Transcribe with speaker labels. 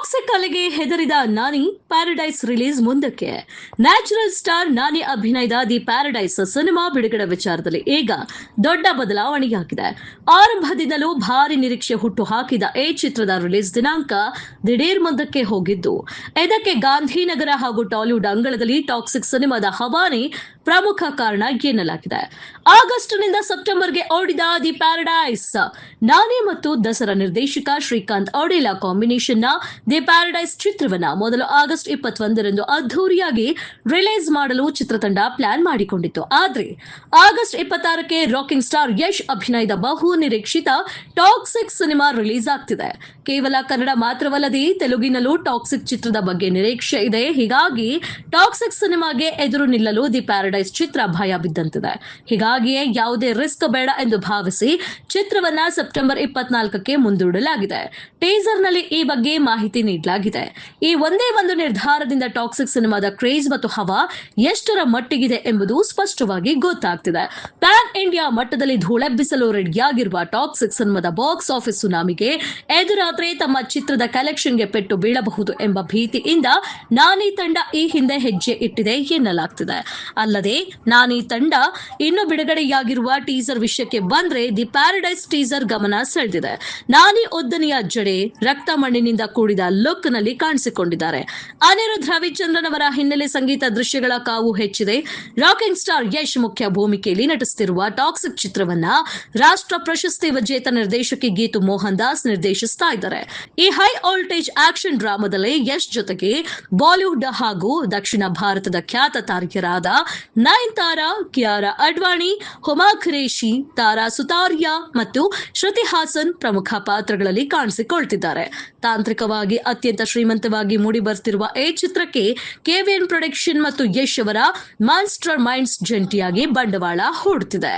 Speaker 1: Toxic ಅಲೆಗೆ ಹೆದರಿದ ನಾನಿ paradise release ಮುಂದಕ್ಕೆ. Natural star ನಾನಿ ಅಭಿನಯದ ದಿ ಪ್ಯಾರಡೈಸ್ ಸಿನಿಮಾ ಬಿಡುಗಡೆ ವಿಚಾರದಲ್ಲಿ ಈಗ ದೊಡ್ಡ ಬದಲಾವಣೆಯಾಗಿದೆ. ಆರಂಭದಿಂದಲೂ ಭಾರಿ ನಿರೀಕ್ಷೆ ಹುಟ್ಟು ಹಾಕಿದ ಈ ಚಿತ್ರದ ರಿಲೀಸ್ ದಿನಾಂಕ ದಿಢೀರ್ ಮುಂದಕ್ಕೆ ಹೋಗಿದ್ದು, ಇದಕ್ಕೆ ಗಾಂಧಿನಗರ ಹಾಗೂ ಟಾಲಿವುಡ್ ಅಂಗಳದಲ್ಲಿ ಟಾಕ್ಸಿಕ್ ಸಿನಿಮಾದ ಹವಾನೆ ಪ್ರಮುಖ ಕಾರಣ ಎನ್ನಲಾಗಿದೆ. ಆಗಸ್ಟ್ನಿಂದ ಸೆಪ್ಟೆಂಬರ್ಗೆ ಓಡಿದ ದಿ ಪ್ಯಾರಡೈಸ್ ನಾನಿ ಮತ್ತು ದಸರಾ ನಿರ್ದೇಶಕ ಶ್ರೀಕಾಂತ್ ಔಡೇಲಾ ಕಾಂಬಿನೇಷನ್ನ ದಿ ಪ್ಯಾರಡೈಸ್ ಚಿತ್ರವನ್ನ ಮೊದಲು ಆಗಸ್ಟ್ 21ರಂದು ಅದ್ದೂರಿಯಾಗಿ ರಿಲೀಸ್ ಮಾಡಲು ಚಿತ್ರತಂಡ ಪ್ಲಾನ್ ಮಾಡಿಕೊಂಡಿತ್ತು. ಆದರೆ ಆಗಸ್ಟ್ 26ಕ್ಕೆ ರಾಕಿಂಗ್ ಸ್ಟಾರ್ ಯಶ್ ಅಭಿನಯದ ಬಹು ನಿರೀಕ್ಷಿತ ಟಾಕ್ಸಿಕ್ ಸಿನಿಮಾ ರಿಲೀಸ್ ಆಗ್ತಿದೆ. ಕೇವಲ ಕನ್ನಡ ಮಾತ್ರವಲ್ಲದೆ ತೆಲುಗಿನಲ್ಲೂ ಟಾಕ್ಸಿಕ್ ಚಿತ್ರದ ಬಗ್ಗೆ ನಿರೀಕ್ಷೆ ಇದೆ. ಹೀಗಾಗಿ ಟಾಕ್ಸಿಕ್ ಸಿನಿಮಾಗೆ ಎದುರು ನಿಲ್ಲಲು ದಿ ಪ್ಯಾರಡೈಸ್ ಚಿತ್ರ ಭಯ ಬಿದ್ದಂತಿದೆ. ಹೀಗಾಗಿಯೇ ಯಾವುದೇ ರಿಸ್ಕ್ ಬೇಡ ಎಂದು ಭಾವಿಸಿ ಚಿತ್ರವನ್ನ ಸೆಪ್ಟೆಂಬರ್ 24ಕ್ಕೆ ಮುಂದೂಡಲಾಗಿದೆ. ಟೀಸರ್ನಲ್ಲಿ ಈ ಬಗ್ಗೆ ಮಾಹಿತಿ ನೀಡಲಾಗಿದೆ. ಈ ಒಂದೇ ಒಂದು ನಿರ್ಧಾರದಿಂದ ಟಾಕ್ಸಿಕ್ ಸಿನಿಮಾದ ಕ್ರೇಜ್ ಮತ್ತು ಹವಾ ಎಷ್ಟರ ಮಟ್ಟಿಗಿದೆ ಎಂಬುದು ಸ್ಪಷ್ಟವಾಗಿ ಗೊತ್ತಾಗ್ತಿದೆ. ಪ್ಯಾನ್ ಇಂಡಿಯಾ ಮಟ್ಟದಲ್ಲಿ ಧೂಳೆಬ್ಬಿಸಲು ರೆಡಿಯಾಗಿರುವ ಟಾಕ್ಸಿಕ್ ಸಿನಿಮಾದ ಬಾಕ್ಸ್ ಆಫೀಸ್ ಸುನಾಮಿಗೆ ಎದುರಾದ್ರೆ ತಮ್ಮ ಚಿತ್ರದ ಕಲೆಕ್ಷನ್ಗೆ ಪೆಟ್ಟು ಬೀಳಬಹುದು ಎಂಬ ಭೀತಿಯಿಂದ ನಾನಿ ತಂಡ ಈ ಹಿಂದೆ ಹೆಜ್ಜೆ ಇಟ್ಟಿದೆ ಎನ್ನಲಾಗ್ತಿದೆ. ಅಲ್ಲದೆ ನಾನಿ ತಂಡ ಇನ್ನು ಬಿಡುಗಡೆಯಾಗಿರುವ ಟೀಸರ್ ವಿಷಯಕ್ಕೆ ಬಂದ್ರೆ ದಿ ಪ್ಯಾರಡೈಸ್ ಟೀಸರ್ ಗಮನ ಸೆಳೆದಿದೆ. ನಾನಿ ಉದ್ದನೆಯ ಜಡೆ, ರಕ್ತ ಮಣ್ಣಿನಿಂದ ಕೂಡಿದ ಲುಕ್ ನಲ್ಲಿ ಕಾಣಿಸಿಕೊಂಡಿದ್ದಾರೆ. ಅನಿರುದ್ಧ್ ರವಿಚಂದ್ರನ್ ಅವರ ಹಿನ್ನೆಲೆ ಸಂಗೀತ ದೃಶ್ಯಗಳ ಕಾವು ಹೆಚ್ಚಿದೆ. ರಾಕಿಂಗ್ ಸ್ಟಾರ್ ಯಶ್ ಮುಖ್ಯ ಭೂಮಿಕೆಯಲ್ಲಿ ನಟಿಸುತ್ತಿರುವ ಟಾಕ್ಸಿಕ್ ಚಿತ್ರವನ್ನ ರಾಷ್ಟ್ರ ಪ್ರಶಸ್ತಿ ವಿಜೇತ ನಿರ್ದೇಶಕಿ ಗೀತು ಮೋಹನ್ ದಾಸ್ ನಿರ್ದೇಶಿಸ್ತಾ ಇದ್ದಾರೆ. ಈ ಹೈ ವೋಲ್ಟೇಜ್ ಆಕ್ಷನ್ ಡ್ರಾಮಾದಲ್ಲಿ ಯಶ್ ಜೊತೆಗೆ ಬಾಲಿವುಡ್ ಹಾಗೂ ದಕ್ಷಿಣ ಭಾರತದ ಖ್ಯಾತ ತಾರೆಯರಾದ ನಯನತಾರಾ, ಕಿಯಾರಾ ಅಡ್ವಾಣಿ, ಹುಮಾ ಖುರೇಶಿ, ತಾರಾ ಸುತಾರಿಯಾ ಮತ್ತು ಶ್ರುತಿ ಹಾಸನ್ ಪ್ರಮುಖ ಪಾತ್ರಗಳಲ್ಲಿ ಕಾಣಿಸಿಕೊಳ್ತಿದ್ದಾರೆ. ತಾಂತ್ರಿಕವಾಗಿ ಅತ್ಯಂತ ಶ್ರೀಮಂತವಾಗಿ ಮೂಡಿ ಬರ್ತಿರುವ ಈ ಚಿತ್ರಕ್ಕೆ ಕೆವಿಎನ್ ಪ್ರೊಡಕ್ಷನ್ ಮತ್ತು ಯಶ್ ಅವರ ಮಾನ್ಸ್ಟರ್ ಮೈಂಡ್ಸ್ ಜಂಟಿಯಾಗಿ ಬಂಡವಾಳ ಹೂಡುತ್ತಿದೆ.